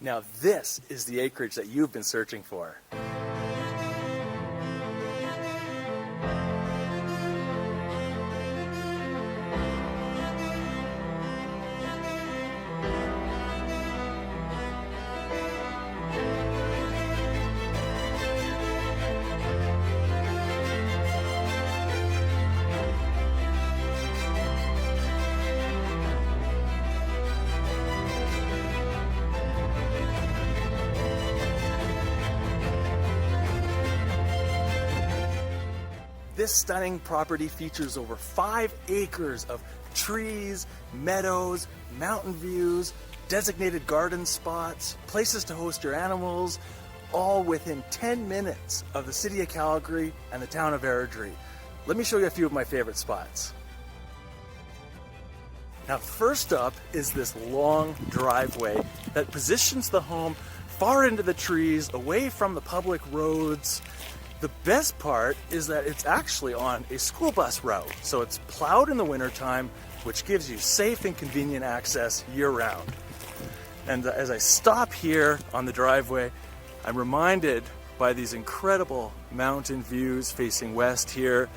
Now this is the acreage that you've been searching for. This stunning property features over 5 acres of trees, meadows, mountain views, designated garden spots, places to host your animals, all within 10 minutes of the city of Calgary and the town of Airdrie. Let me show you a few of my favorite spots. Now, first up is this long driveway that positions the home far into the trees, away from the public roads. The best part is that it's actually on a school bus route, so it's plowed in the wintertime, which gives you safe and convenient access year-round. And as I stop here on the driveway, I'm reminded by these incredible mountain views facing west here.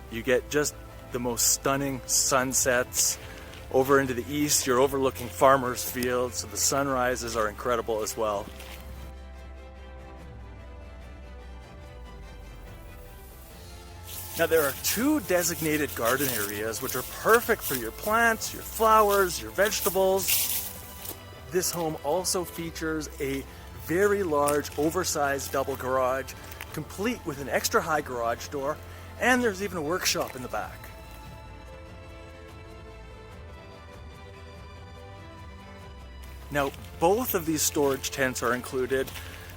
You get just the most stunning sunsets. Over into the east, you're overlooking farmers' fields, so the sunrises are incredible as well. Now there are 2 designated garden areas which are perfect for your plants, your flowers, your vegetables. This home also features a very large, oversized double garage, complete with an extra high garage door, and there's even a workshop in the back. Now, both of these storage tents are included.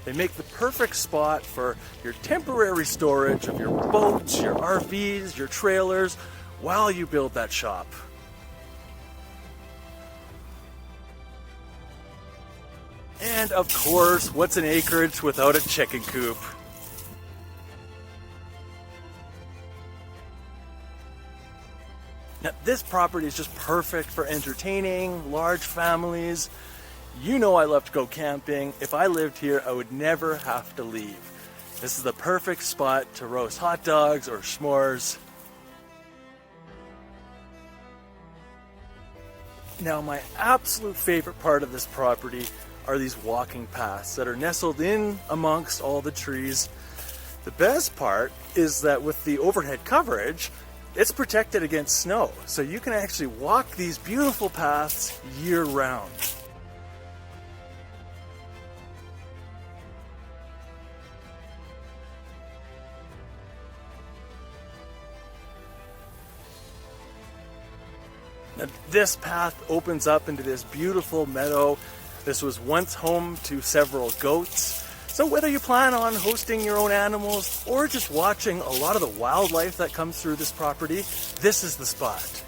They make the perfect spot for your temporary storage of your boats, your RVs, your trailers, while you build that shop. And of course, what's an acreage without a chicken coop? Now, this property is just perfect for entertaining large families. You know I love to go camping. If I lived here, I would never have to leave. This is the perfect spot to roast hot dogs or s'mores. Now, my absolute favorite part of this property are these walking paths that are nestled in amongst all the trees. The best part is that with the overhead coverage, it's protected against snow, so you can actually walk these beautiful paths year-round. Now, this path opens up into this beautiful meadow. This was once home to several goats. So whether you plan on hosting your own animals or just watching a lot of the wildlife that comes through this property, this is the spot.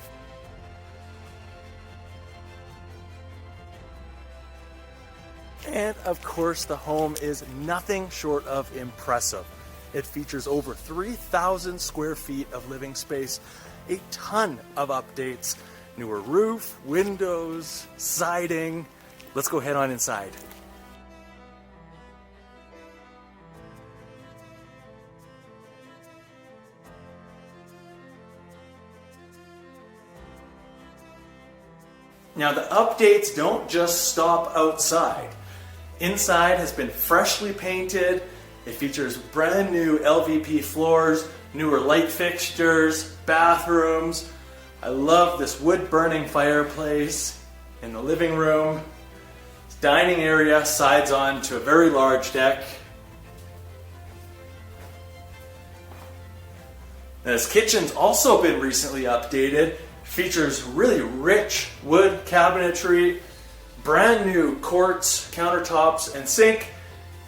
And of course, the home is nothing short of impressive. It features over 3,000 square feet of living space, a ton of updates, newer roof, windows, siding. Let's go head on inside. Now the updates don't just stop outside. Inside has been freshly painted. It features brand new LVP floors, newer light fixtures, bathrooms. I love this wood burning fireplace in the living room. This dining area sides on to a very large deck. Now, this kitchen's also been recently updated. Features really rich wood cabinetry, brand new quartz countertops and sink,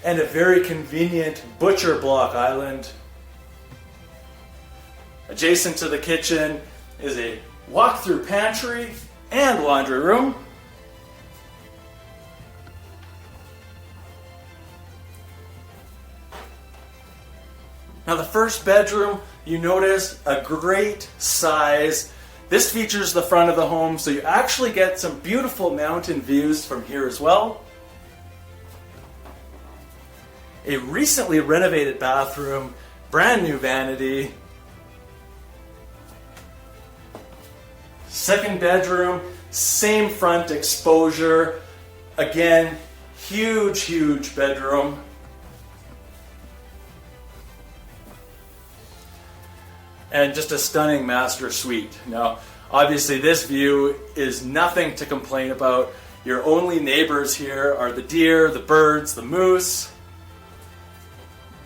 and a very convenient butcher block island. Adjacent to the kitchen is a walk-through pantry and laundry room. Now the first bedroom, you notice a great size. This features the front of the home, so you actually get some beautiful mountain views from here as well. a recently renovated bathroom, brand new vanity. Second bedroom, same front exposure. Again, huge bedroom. And just a stunning master suite. Now, obviously this view is nothing to complain about. Your only neighbors here are the deer, the birds, the moose,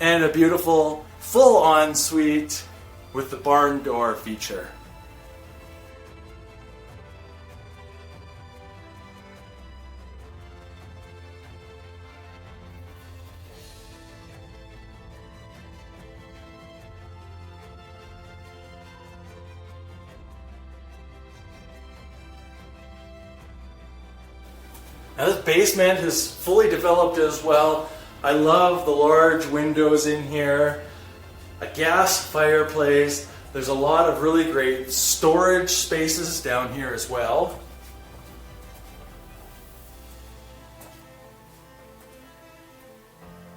and a beautiful full ensuite with the barn door feature. Now this basement is fully developed as well. I love the large windows in here, a gas fireplace. There's a lot of really great storage spaces down here as well.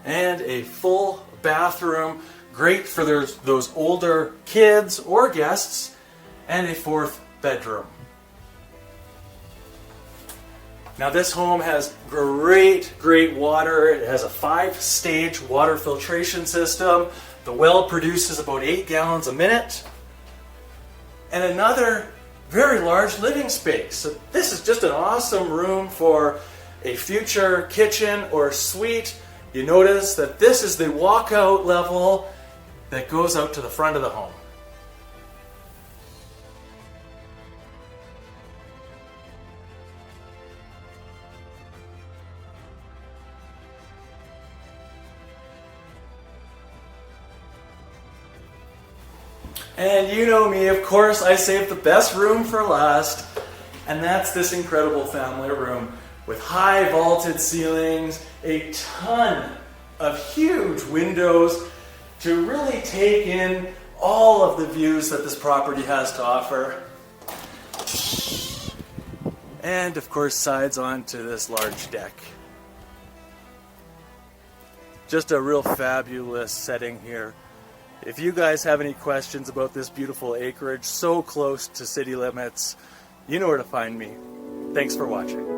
And a full bathroom, great for those older kids or guests, and a fourth bedroom. Now this home has great water. It has a 5-stage water filtration system. The well produces about 8 gallons a minute. And another very large living space. So this is just an awesome room for a future kitchen or suite. You notice that this is the walkout level that goes out to the front of the home. And you know me, of course, I saved the best room for last, and that's this incredible family room with high vaulted ceilings, a ton of huge windows to really take in all of the views that this property has to offer. And of course, sides onto this large deck. Just a real fabulous setting here. If you guys have any questions about this beautiful acreage so close to city limits, you know where to find me. Thanks for watching.